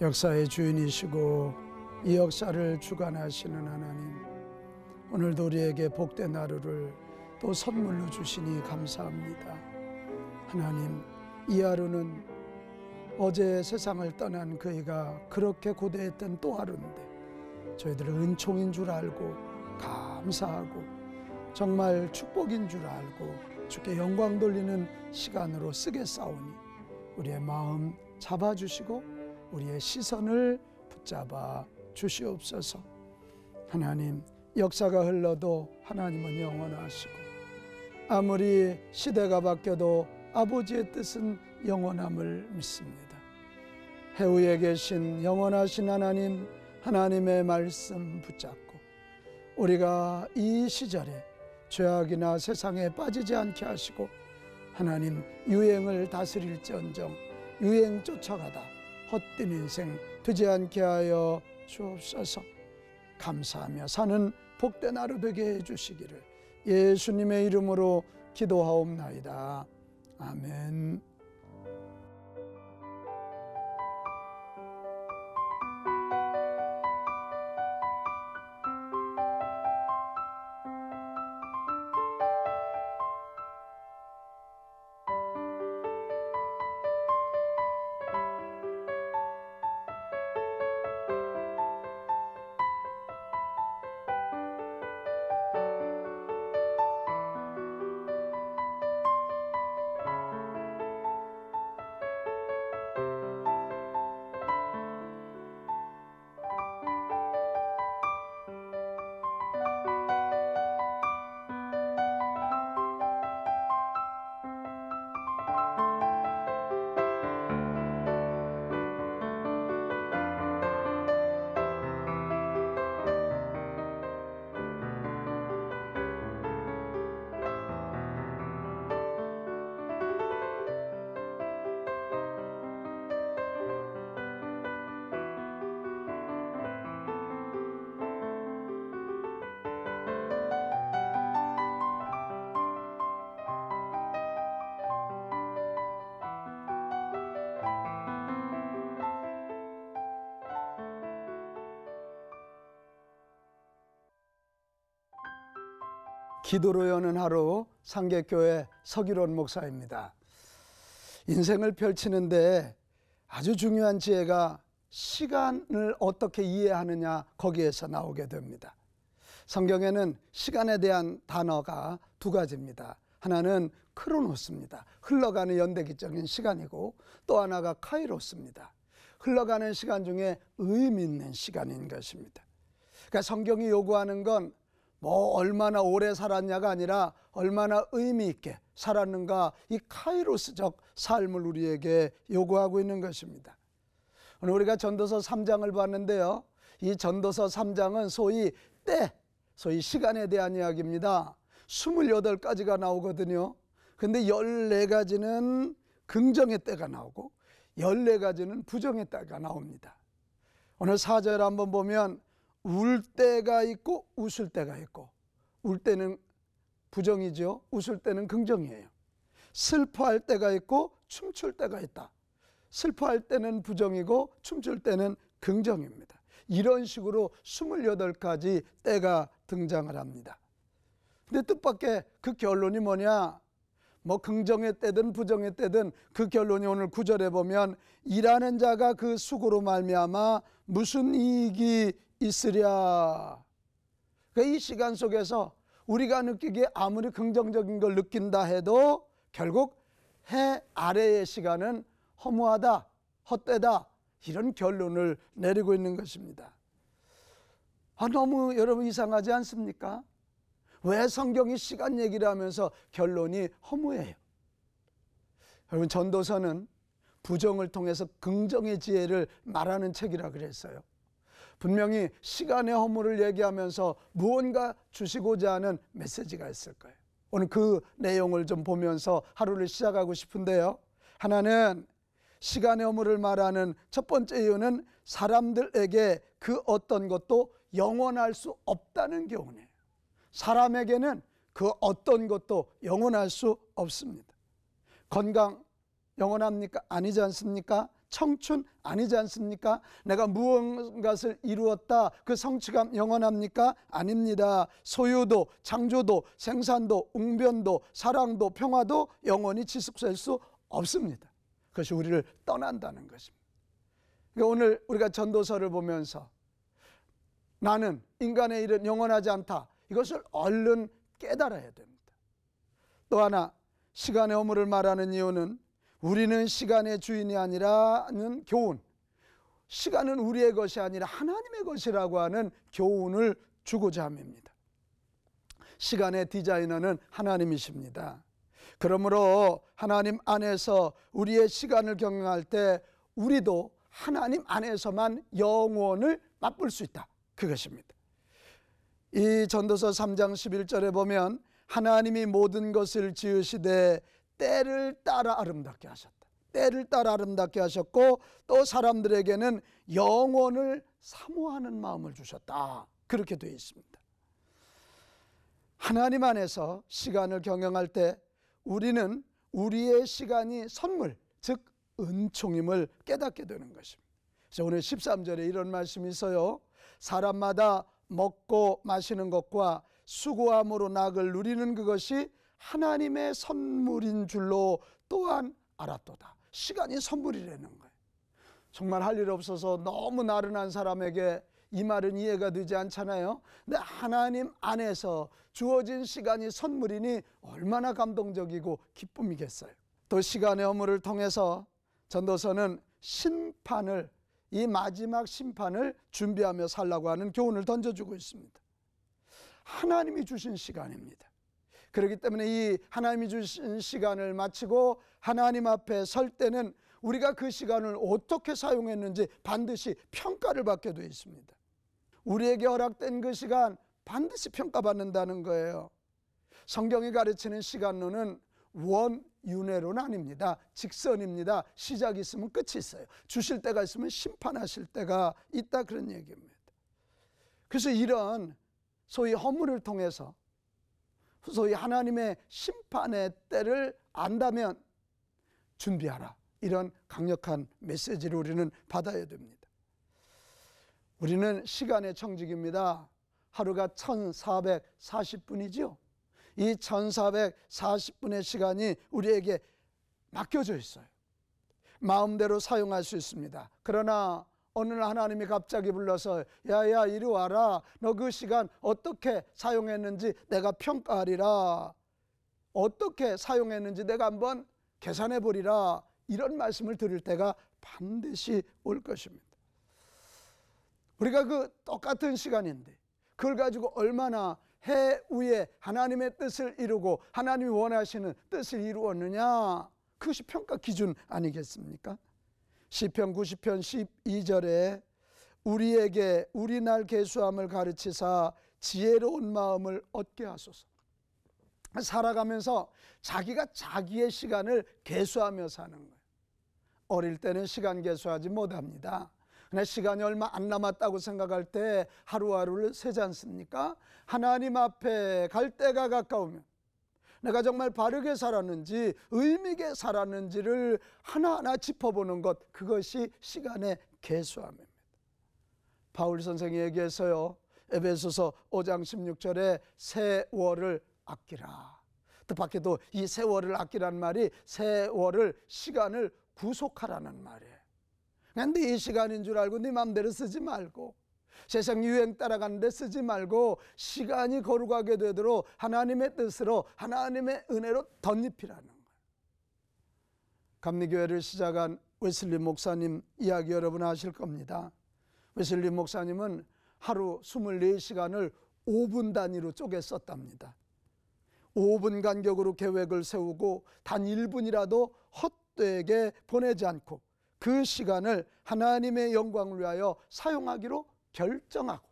역사의 주인이시고 이 역사를 주관하시는 하나님, 오늘도 우리에게 복된 하루를 또 선물로 주시니 감사합니다. 하나님, 이 하루는 어제 세상을 떠난 그이가 그렇게 고대했던 또 하루인데 저희들은 은총인 줄 알고 감사하고 정말 축복인 줄 알고 주께 영광 돌리는 시간으로 쓰겠사오니 우리의 마음 잡아주시고 우리의 시선을 붙잡아 주시옵소서. 하나님, 역사가 흘러도 하나님은 영원하시고 아무리 시대가 바뀌어도 아버지의 뜻은 영원함을 믿습니다. 해우에 계신 영원하신 하나님, 하나님의 말씀 붙잡고 우리가 이 시절에 죄악이나 세상에 빠지지 않게 하시고 하나님, 유행을 다스릴지언정 유행 쫓아가다 헛된 인생 되지 않게 하여 주옵소서. 감사하며 사는 복된 하루 되게 해주시기를 예수님의 이름으로 기도하옵나이다. 아멘. 기도로 여는 하루, 상계교회 서기론 목사입니다. 인생을 펼치는데 아주 중요한 지혜가 시간을 어떻게 이해하느냐, 거기에서 나오게 됩니다. 성경에는 시간에 대한 단어가 두 가지입니다. 하나는 크로노스입니다. 흘러가는 연대기적인 시간이고, 또 하나가 카이로스입니다. 흘러가는 시간 중에 의미 있는 시간인 것입니다. 그러니까 성경이 요구하는 건 얼마나 오래 살았냐가 아니라 얼마나 의미 있게 살았는가, 이 카이로스적 삶을 우리에게 요구하고 있는 것입니다. 오늘 우리가 전도서 3장을 봤는데요, 이 전도서 3장은 소위 시간에 대한 이야기입니다. 28가지가 나오거든요. 근데 14가지는 긍정의 때가 나오고 14가지는 부정의 때가 나옵니다. 오늘 4절 한번 보면 울 때가 있고 웃을 때가 있고, 울 때는 부정이죠. 웃을 때는 긍정이에요. 슬퍼할 때가 있고 춤출 때가 있다. 슬퍼할 때는 부정이고 춤출 때는 긍정입니다. 이런 식으로 28가지 때가 등장을 합니다. 근데 뜻밖의 그 결론이 뭐냐? 긍정의 때든 부정의 때든 그 결론이 오늘 9절에 보면 일하는 자가 그 수고로 말미암아 무슨 이익이 있으랴. 그러니까 이 시간 속에서 우리가 느끼기에 아무리 긍정적인 걸 느낀다 해도 결국 해 아래의 시간은 허무하다, 헛되다, 이런 결론을 내리고 있는 것입니다. 너무 여러분 이상하지 않습니까? 왜 성경이 시간 얘기를 하면서 결론이 허무해요? 여러분, 전도서는 부정을 통해서 긍정의 지혜를 말하는 책이라 그랬어요. 분명히 시간의 허물을 얘기하면서 무언가 주시고자 하는 메시지가 있을 거예요. 오늘 그 내용을 좀 보면서 하루를 시작하고 싶은데요, 하나는 시간의 허물을 말하는 첫 번째 이유는 사람들에게 그 어떤 것도 영원할 수 없다는 교훈이에요. 사람에게는 그 어떤 것도 영원할 수 없습니다. 건강 영원합니까? 아니지 않습니까? 청춘 아니지 않습니까? 내가 무언가를 이루었다, 그 성취감 영원합니까? 아닙니다. 소유도, 창조도, 생산도, 웅변도, 사랑도, 평화도 영원히 지속될 수 없습니다. 그것이 우리를 떠난다는 것입니다. 그러니까 오늘 우리가 전도서를 보면서 나는 인간의 일은 영원하지 않다, 이것을 얼른 깨달아야 됩니다. 또 하나, 시간의 허물을 말하는 이유는 우리는 시간의 주인이 아니라는 교훈, 시간은 우리의 것이 아니라 하나님의 것이라고 하는 교훈을 주고자 합니다. 시간의 디자이너는 하나님이십니다. 그러므로 하나님 안에서 우리의 시간을 경영할 때 우리도 하나님 안에서만 영원을 맛볼 수 있다, 그것입니다. 이 전도서 3장 11절에 보면 하나님이 모든 것을 지으시되 때를 따라 아름답게 하셨다. 때를 따라 아름답게 하셨고 또 사람들에게는 영원을 사모하는 마음을 주셨다, 그렇게 되어 있습니다. 하나님 안에서 시간을 경영할 때 우리는 우리의 시간이 선물, 즉 은총임을 깨닫게 되는 것입니다. 그래서 오늘 13절에 이런 말씀이 있어요. 사람마다 먹고 마시는 것과 수고함으로 낙을 누리는 그것이 하나님의 선물인 줄로 또한 알았도다. 시간이 선물이라는 거예요. 정말 할 일 없어서 너무 나른한 사람에게 이 말은 이해가 되지 않잖아요. 근데 하나님 안에서 주어진 시간이 선물이니 얼마나 감동적이고 기쁨이겠어요. 또 시간의 허물을 통해서 전도서는 심판을, 이 마지막 심판을 준비하며 살라고 하는 교훈을 던져주고 있습니다. 하나님이 주신 시간입니다. 그렇기 때문에 이 하나님이 주신 시간을 마치고 하나님 앞에 설 때는 우리가 그 시간을 어떻게 사용했는지 반드시 평가를 받게 되어 있습니다. 우리에게 허락된 그 시간 반드시 평가받는다는 거예요. 성경이 가르치는 시간론은 원윤회론 아닙니다. 직선입니다. 시작이 있으면 끝이 있어요. 주실 때가 있으면 심판하실 때가 있다, 그런 얘기입니다. 그래서 이런 소위 허물을 통해서 소위 하나님의 심판의 때를 안다면 준비하라, 이런 강력한 메시지를 우리는 받아야 됩니다. 우리는 시간의 청직입니다. 하루가 1440분이죠. 이 1440분의 시간이 우리에게 맡겨져 있어요. 마음대로 사용할 수 있습니다. 그러나 어느 날 하나님이 갑자기 불러서 야야 이리 와라, 너 그 시간 어떻게 사용했는지 내가 평가하리라, 어떻게 사용했는지 내가 한번 계산해 보리라, 이런 말씀을 들을 때가 반드시 올 것입니다. 우리가 그 똑같은 시간인데 그걸 가지고 얼마나 해 위에 하나님의 뜻을 이루고 하나님이 원하시는 뜻을 이루었느냐, 그것이 평가 기준 아니겠습니까? 시편 90편 12절에 우리에게 우리 날 계수함을 가르치사 지혜로운 마음을 얻게 하소서. 살아가면서 자기가 자기의 시간을 계수하며 사는 거예요. 어릴 때는 시간 계수하지 못합니다. 그냥 시간이 얼마 안 남았다고 생각할 때 하루하루를 세지 않습니까? 하나님 앞에 갈 때가 가까우면 내가 정말 바르게 살았는지 의미 있게 살았는지를 하나하나 짚어보는 것, 그것이 시간의 계수함입니다. 바울 선생이 얘기해서요, 에베소서 5장 16절에 세월을 아끼라. 뜻밖에도 이 세월을 아끼라는 말이 세월을, 시간을 구속하라는 말이에요. 근데 이 시간인 줄 알고 네 마음대로 쓰지 말고, 세상 유행 따라가는데 쓰지 말고 시간이 거룩하게 되도록 하나님의 뜻으로, 하나님의 은혜로 덧입히라는 거예요. 감리교회를 시작한 웨슬리 목사님 이야기 여러분 아실 겁니다. 웨슬리 목사님은 하루 24시간을 5분 단위로 쪼개 썼답니다. 5분 간격으로 계획을 세우고 단 1분이라도 헛되게 보내지 않고 그 시간을 하나님의 영광을 위하여 사용하기로 결정하고,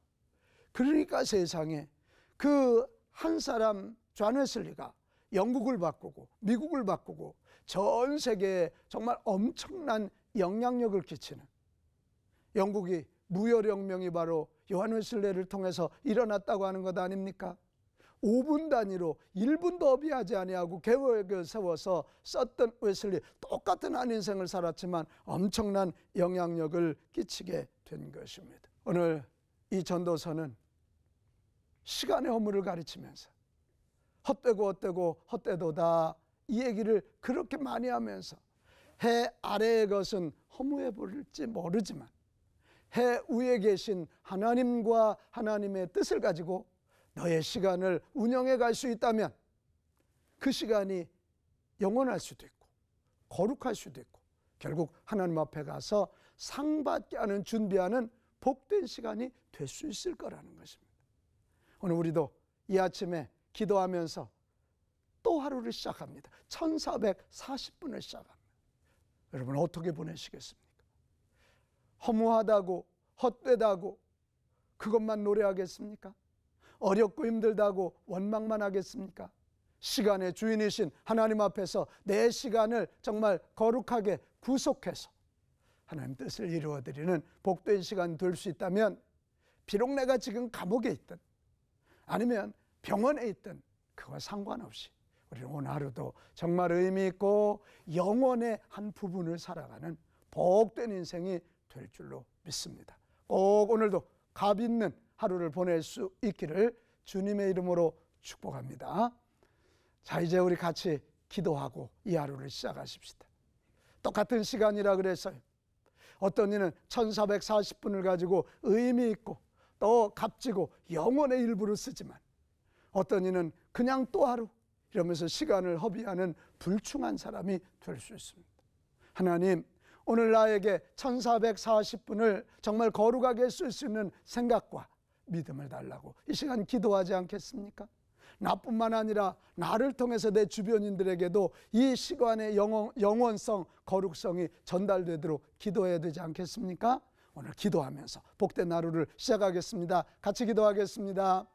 그러니까 세상에 그 한 사람 존 웨슬리가 영국을 바꾸고 미국을 바꾸고 전 세계에 정말 엄청난 영향력을 끼치는, 영국이 무혈혁명이 바로 요한 웨슬리를 통해서 일어났다고 하는 것 아닙니까? 5분 단위로 1분도 어비하지 아니하고 계획을 세워서 썼던 웨슬리, 똑같은 한 인생을 살았지만 엄청난 영향력을 끼치게 된 것입니다. 오늘 이 전도서는 시간의 허물을 가르치면서 헛되고 헛되도다 이 얘기를 그렇게 많이 하면서 해 아래의 것은 허무해 보일지 모르지만 해 위에 계신 하나님과 하나님의 뜻을 가지고 너의 시간을 운영해 갈 수 있다면 그 시간이 영원할 수도 있고 거룩할 수도 있고 결국 하나님 앞에 가서 상 받게 하는 준비하는 복된 시간이 될 수 있을 거라는 것입니다. 오늘 우리도 이 아침에 기도하면서 또 하루를 시작합니다. 1440분을 시작합니다. 여러분 어떻게 보내시겠습니까? 허무하다고 헛되다고 그것만 노래하겠습니까? 어렵고 힘들다고 원망만 하겠습니까? 시간의 주인이신 하나님 앞에서 내 시간을 정말 거룩하게 구속해서 하나님 뜻을 이루어드리는 복된 시간 될 수 있다면 비록 내가 지금 감옥에 있든 아니면 병원에 있든 그와 상관없이 우리는 오늘 하루도 정말 의미 있고 영혼의 한 부분을 살아가는 복된 인생이 될 줄로 믿습니다. 꼭 오늘도 값 있는 하루를 보낼 수 있기를 주님의 이름으로 축복합니다. 자, 이제 우리 같이 기도하고 이 하루를 시작하십시다. 똑같은 시간이라 그래서요, 어떤 이는 1440분을 가지고 의미 있고 또 값지고 영혼의 일부를 쓰지만 어떤 이는 그냥 또 하루 이러면서 시간을 허비하는 불충한 사람이 될 수 있습니다. 하나님, 오늘 나에게 1440분을 정말 거룩하게 쓸 수 있는 생각과 믿음을 달라고 이 시간 기도하지 않겠습니까? 나뿐만 아니라 나를 통해서 내 주변인들에게도 이 시간의 영원성, 거룩성이 전달되도록 기도해야 되지 않겠습니까? 오늘 기도하면서 복된 하루를 시작하겠습니다. 같이 기도하겠습니다.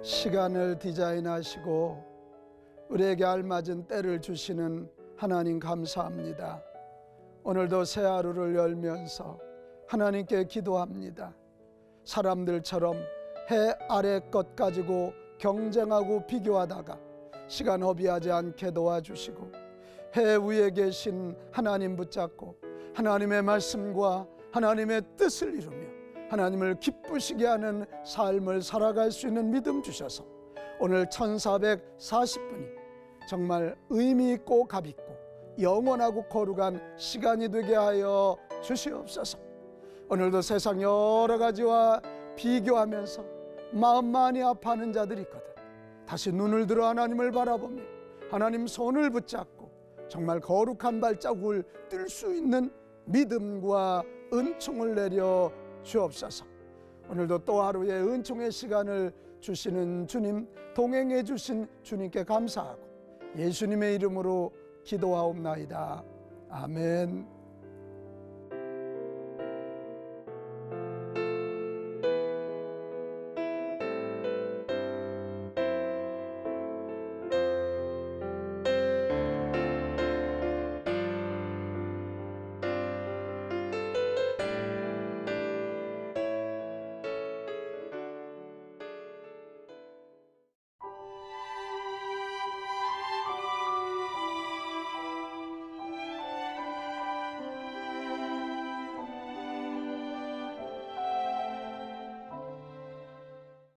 시간을 디자인하시고 우리에게 알맞은 때를 주시는 하나님 감사합니다. 오늘도 새 하루를 열면서 하나님께 기도합니다. 사람들처럼 해 아래 것 가지고 경쟁하고 비교하다가 시간 허비하지 않게 도와주시고 해 위에 계신 하나님 붙잡고 하나님의 말씀과 하나님의 뜻을 이루며 하나님을 기쁘시게 하는 삶을 살아갈 수 있는 믿음 주셔서 오늘 1440분이 정말 의미 있고 값 있고 영원하고 거룩한 시간이 되게 하여 주시옵소서. 오늘도 세상 여러 가지와 비교하면서 마음 많이 아파하는 자들이 있거든. 다시 눈을 들어 하나님을 바라보며 하나님 손을 붙잡고 정말 거룩한 발자국을 뜰 수 있는 믿음과 은총을 내려 주옵소서. 오늘도 또 하루의 은총의 시간을 주시는 주님, 동행해 주신 주님께 감사하고 예수님의 이름으로 기도하옵나이다. 아멘.